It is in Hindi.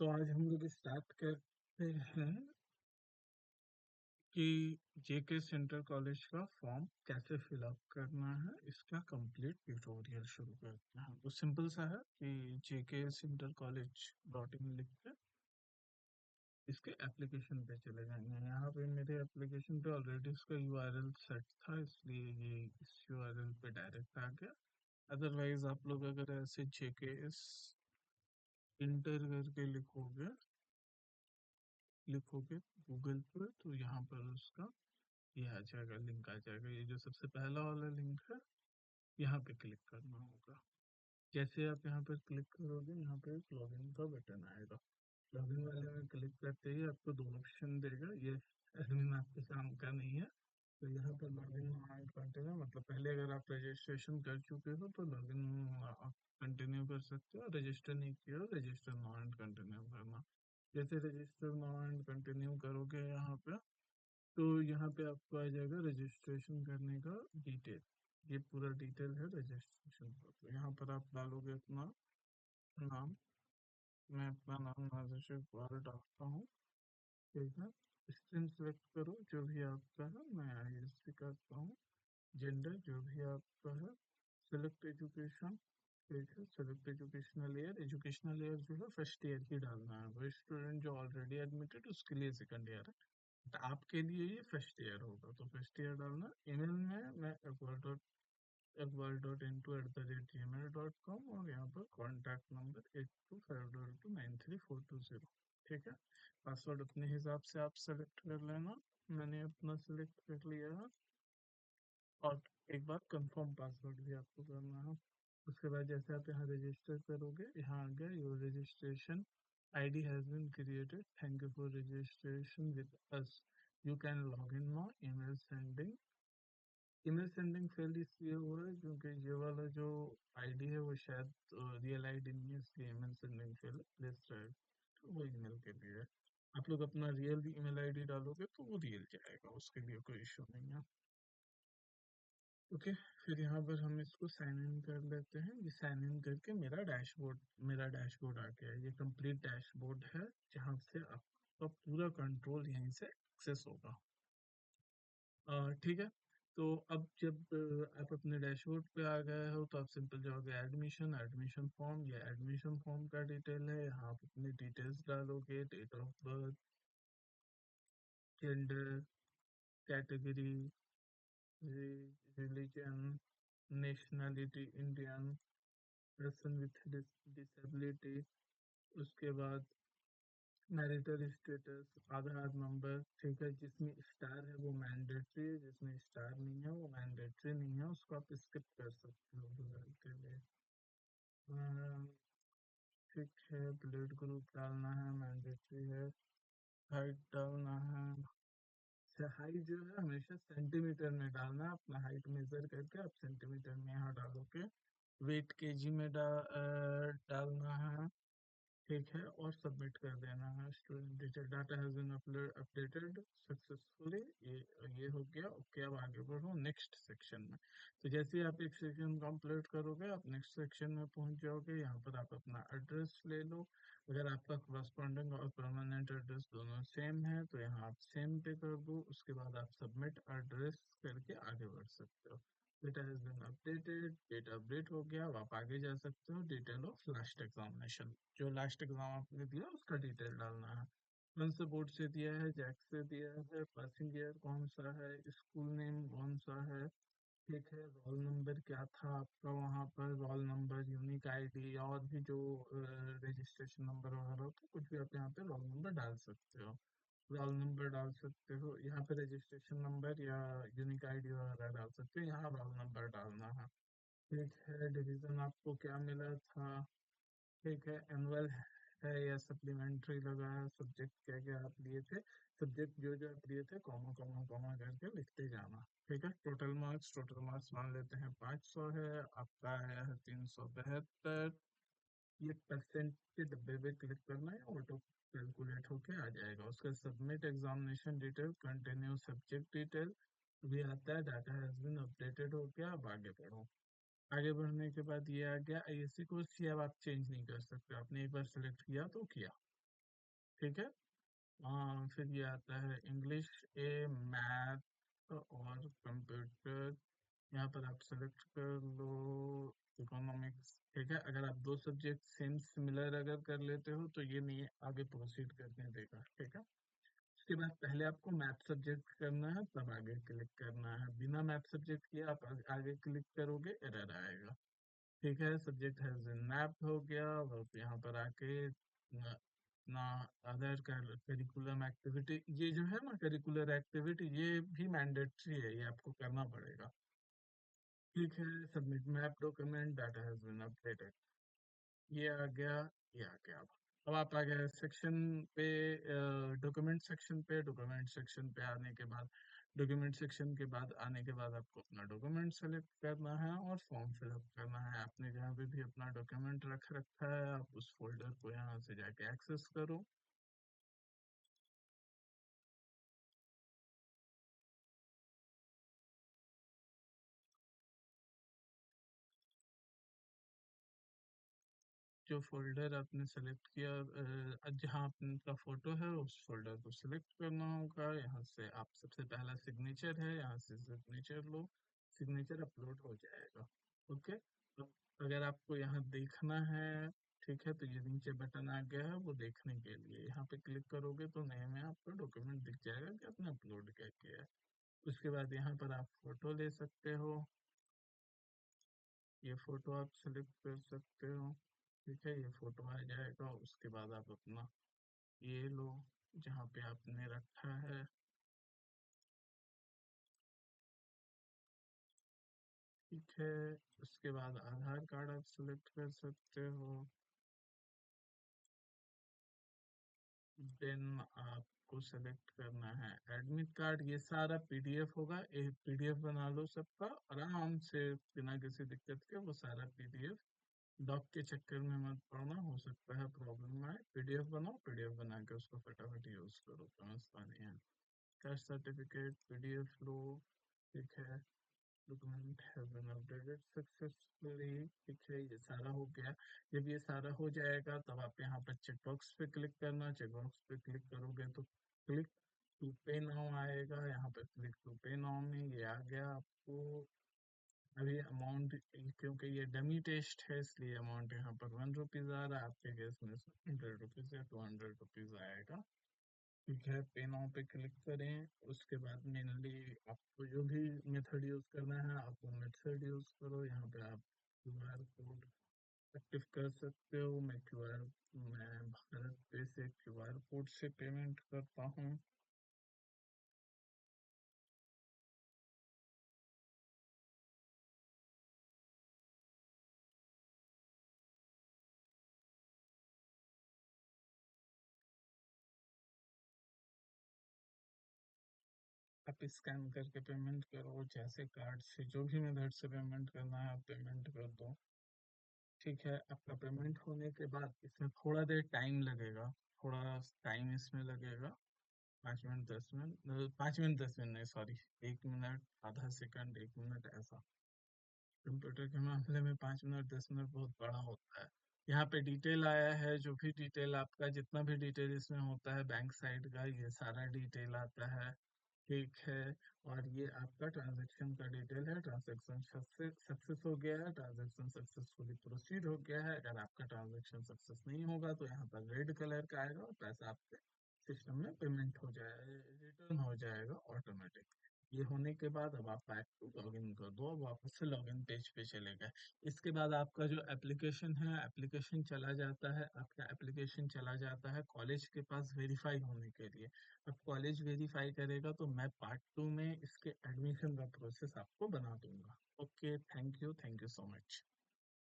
तो आज हम लोग स्टार्ट करते हैं कि जेके सेंटर कॉलेज का फॉर्म कैसे फिलअप करना है, इसका कंप्लीट ट्यूटोरियल शुरू करते हैं। तो सिंपल सा है कि जेके सेंटर कॉलेज डॉट इन लिख के इसके एप्लीकेशन पे चले जाएंगे। यहाँ पे मेरे एप्लीकेशन पे ऑलरेडी इसका यूआरएल सेट था, इसलिए ये इस यूआरएल पे डायरेक्ट आ गया। अदरवाइज आप लोग अगर ऐसे जेके इंटर करके लिखोगे गूगल पर, तो यहाँ पर उसका ये आ जाएगा, लिंक आ जाएगा। ये जो सबसे पहला वाला लिंक है, यहाँ पे क्लिक करना होगा। जैसे आप यहाँ पर क्लिक करोगे, यहाँ पे एक लॉगिन का बटन आएगा। लॉगिन वाले में क्लिक करते ही आपको दो ऑप्शन देगा। ये एडमिन आपके काम का नहीं है। तो यहाँ पर लॉगिन एंड कंटिन्यू, मतलब पहले अगर आप रजिस्ट्रेशन कर चुके हो तो लॉगिन आप कंटिन्यू कर सकते हो, रजिस्टर नहीं किया हो रजिस्टर नाउ एंड कंटिन्यू करना। जैसे रजिस्टर नाउ एंड कंटिन्यू करोगे यहाँ पे, तो यहाँ पे आपको आ जाएगा रजिस्ट्रेशन करने का डिटेल। ये पूरा डिटेल है रजिस्ट्रेशन का। तो यहाँ पर आप डालोगे अपना नाम। मैं अपना नाम नाजिश इकबाल डालता हूँ। ठीक है। स्ट्रीम सेलेक्ट करो जो भी आपका है, मैं आईएससी करता हूँ। जेंडर जो भी आपका है। Select education. ठीक है, select educational year. Educational year जो है फर्स्ट ईयर की डालना है। वो स्टूडेंट जो ऑलरेडी एडमिटेड उसके लिए सेकंड ईयर है, तो आपके लिए ये फर्स्ट ईयर होगा, तो फर्स्ट ईयर डालना। ईमेल में मैं akbar.into@gmail.com, और यहाँ पर कॉन्टैक्ट नंबर 8252293420। ठीक है। पासवर्ड अपने हिसाब से आप सेलेक्ट कर लेना। मैंने अपना सेलेक्ट कर लिया है। और एक बार कंफर्म पासवर्ड भी आपको करना है। उसके बाद जैसे आप यहाँ रजिस्टर करोगे, यहाँ आ गया your registration ID has been created. Thank you for registration with us. You can log in now. Email sending fail इसलिए हो रहा है क्योंकि ये वाला जो आईडी है वो शायद रियल आईडी नहीं है, इसलिए email sending fail. Please try. तो वो ईमेल के लिए है। आप लोग अपना रियल ईमेल आईडी डालोगे तो वो रियल जाएगा, उसके लिए कोई इशू नहीं है। ओके। फिर यहाँ पर हम इसको साइन इन कर लेते हैं। ये साइन इन करके मेरा डैशबोर्ड आ गया है। ये कंप्लीट डैशबोर्ड है, जहाँ से आपका पूरा कंट्रोल यहीं से एक्सेस होगा। ठीक है। तो अब जब आप अपने डैशबोर्ड पे आ गए हो, तो आप सिंपल जाओगे एडमिशन, एडमिशन फॉर्म। ये एडमिशन फॉर्म का डिटेल है। यहाँ आप अपनी डिटेल्स डालोगे, date of birth, gender, category, religion, nationality Indian, person with disability. उसके बाद मैरिटल स्टेटस, आधार नंबर। ठीक है। जिसमें स्टार है वो मैंडेटरी है, जिसमें स्टार नहीं है वो मैंडेटरी नहीं है, उसको आप स्किप कर सकते हो फिलहाल के लिए। अम, ठीक है। ब्लड ग्रुप डालना है, मैंडेटरी है। हाइट डालना है। हाइट जो है हमेशा सेंटीमीटर में डालना है। अपना हाइट मेजर करके आप सेंटीमीटर में यहाँ डालोगे। वेट केजी में डालना है। ठीक है, और सबमिट कर देना है। Student detail data has been updated successfully. ये हो गया। ओके, अब आगे बढ़ो नेक्स्ट सेक्शन में। तो जैसे ही आप एक सेक्शन कंप्लीट करोगे, आप नेक्स्ट सेक्शन में पहुंच जाओगे। यहाँ पर आप अपना एड्रेस ले लो। अगर आपका करस्पॉन्डिंग और परमानेंट एड्रेस दोनों सेम है तो यहाँ आप सेम पे कर दो। उसके बाद आप सबमिट एड्रेस करके आगे बढ़ सकते हो। Data has been updated, data update हो गया। अब आप आगे जा सकते हो। डिटेल ऑफ लास्ट एग्जामिनेशन, जो लास्ट एग्जाम आपने दिया उसका डिटेल डालना है। कौन से बोर्ड से दिया है, जैक से दिया है, पासिंग ईयर कौन सा है, स्कूल नेम कौन सा है। ठीक है। रोल नंबर क्या था आपका, वहाँ पर रोल नंबर, यूनिक आईडी, और भी जो रजिस्ट्रेशन नंबर वगैरह होता है, कुछ भी आप यहाँ पे रोल नंबर डाल सकते हो। रोल नंबर डाल सकते हो यहाँ पे, रजिस्ट्रेशन नंबर या यूनिक आईडी वगैरह डाल सकते हो, यहाँ रोल नंबर डालना है। ठीक है। डिवीजन आपको क्या मिला था। ठीक है। एनुअल है या सप्लीमेंट्री लगा है। सब्जेक्ट क्या क्या आप लिए थे, सब्जेक्ट जो जो आप लिए थे कॉमा कॉमा कॉमा करके लिखते जाना। ठीक है। टोटल मार्क्स मान लेते हैं 500 है। आपका आया है 372। ये परसेंट के डब्बे पे क्लिक करना है, ऑटो कैलकुलेट होके आ जाएगा। उसका submit examination detail, continue subject detail भी आता है। डाटा हैज बीन अपडेटेड हो गया। अब आगे बढ़ो। आगे बढ़ने के बाद ये आ गया आईएससी कोर्स। ये अब आप चेंज नहीं कर सकते, आपने एक बार सेलेक्ट किया तो किया। ठीक है। फिर ये आता है इंग्लिश ए, मैथ और कंप्यूटर। यहाँ पर आप सेलेक्ट कर लो इकोनॉमिक्स। ठीक है, अगर आप दो सब्जेक्ट सेम सिमिलर अगर कर लेते हो तो ये नहीं आगे प्रोसीड करने देगा। ठीक है, उसके बाद पहले आपको मैथ सब्जेक्ट करना है, तब आगे क्लिक करना है। बिना मैथ सब्जेक्ट किए आप आगे क्लिक करोगे, एरर आएगा। ठीक है, सब्जेक्ट है मैथ हो गया। और यहाँ पर आके ना अदर करिकुलम एक्टिविटी, ये जो है ना करिकुलर एक्टिविटी, ये भी मैंडेटरी है, ये आपको करना पड़ेगा। ठीक है, submit map document, data has been updated. ये आ गया, ये आ गया। अब आप आ गए सेक्शन पे, डॉक्यूमेंट सेक्शन पे। डॉक्यूमेंट सेक्शन पे आने के बाद, डॉक्यूमेंट सेक्शन के बाद आने के बाद आपको अपना डॉक्यूमेंट सेलेक्ट करना है और फॉर्म फिलअप करना है। आपने जहाँ पे भी अपना डॉक्यूमेंट रख रखा है, आप उस फोल्डर को यहाँ से जाके एक्सेस करो। जो फोल्डर आपने सेलेक्ट किया, जहाँ आपका फोटो है उस फोल्डर को सिलेक्ट करना होगा। यहाँ से आप सबसे पहला सिग्नेचर है, यहाँ से सिग्नेचर लो, सिग्नेचर अपलोड हो जाएगा। ओके, अब अगर आपको यहाँ देखना है, ठीक है, तो ये नीचे बटन आ गया है वो देखने के लिए, यहाँ पे क्लिक करोगे तो नए में आपका डॉक्यूमेंट दिख जाएगा कि आपने अपलोड क्या किया है। उसके बाद यहाँ पर आप फोटो ले सकते हो, ये फोटो आप सेलेक्ट कर सकते हो। ठीक है, ये फोटो आ जाएगा। उसके बाद आप अपना ये लो जहाँ पे आपने रखा है। ठीक है, उसके बाद आधार कार्ड आप सेलेक्ट कर सकते हो। देन आपको सेलेक्ट करना है एडमिट कार्ड। ये सारा पीडीएफ होगा, एक पीडीएफ बना लो सबका आराम से बिना किसी दिक्कत के। वो सारा पीडीएफ डॉक के चक्कर में मत पड़ना, हो सकता है प्रॉब्लम आए। पीडीएफ बनाओ, पीडीएफ बना के उसको फटाफट यूज करो, समझता नहीं है। कास्ट सर्टिफिकेट पीडीएफ लो। ठीक है, document has been updated successfully. ठीक है, ये सारा हो गया। जब ये सारा हो जाएगा तब आप यहाँ पर चेकबॉक्स पे क्लिक करना। चेकबॉक्स पे क्लिक करोगे तो क्लिक टू पे नाउ आएगा। यहाँ पर क्लिक टू पे नाउ में ये आ गया आपको। अभी अमाउंट, क्योंकि ये डमी टेस्ट है इसलिए अमाउंट यहाँ पर ₹1 आ रहा है। आपके केस में ₹100 या ₹200 आएगा। ठीक है, पे नाउ पे क्लिक करें। उसके बाद मेनली आपको जो भी मेथड यूज करना है आप वो मेथड यूज करो। यहाँ पे आप क्यूआर कोड एक्टिव कर सकते हो। मैं भारत पे से क्यूआर कोड से पेमेंट करता हूँ। आप स्कैन करके पेमेंट करो, जैसे कार्ड से जो भी मेथड से पेमेंट करना है आप पेमेंट कर दो। ठीक है, आपका पेमेंट होने के बाद इसमें थोड़ा देर टाइम लगेगा, थोड़ा टाइम इसमें लगेगा। 5 मिनट 10 मिनट, 5 मिनट 10 मिनट नहीं, सॉरी, 1 मिनट, आधा सेकंड, 1 मिनट ऐसा। कंप्यूटर के मामले में 5 मिनट 10 मिनट बहुत बड़ा होता है। यहाँ पे डिटेल आया है, जो भी डिटेल आपका जितना भी डिटेल इसमें होता है बैंक साइड का, ये सारा डिटेल आता है। ठीक है, और ये आपका ट्रांजैक्शन का डिटेल है। ट्रांजैक्शन सक्सेस हो गया है, ट्रांजैक्शन सक्सेसफुली प्रोसीड हो गया है। अगर आपका ट्रांजैक्शन सक्सेस नहीं होगा तो यहाँ पर रेड कलर का आएगा और पैसा आपके सिस्टम में पेमेंट हो जाए, रिटर्न हो जाएगा ऑटोमेटिक। ये होने के बाद अब आप बैक टू लॉगिन कर दो, अब वापस से लॉगिन पेज पे चले गए। इसके बाद आपका जो एप्लीकेशन है, एप्लीकेशन चला जाता है, आपका एप्लीकेशन चला जाता है कॉलेज के पास वेरीफाई होने के लिए। अब कॉलेज वेरीफाई करेगा तो मैं पार्ट 2 में इसके एडमिशन का प्रोसेस आपको बना दूंगा। Okay, thank you so much.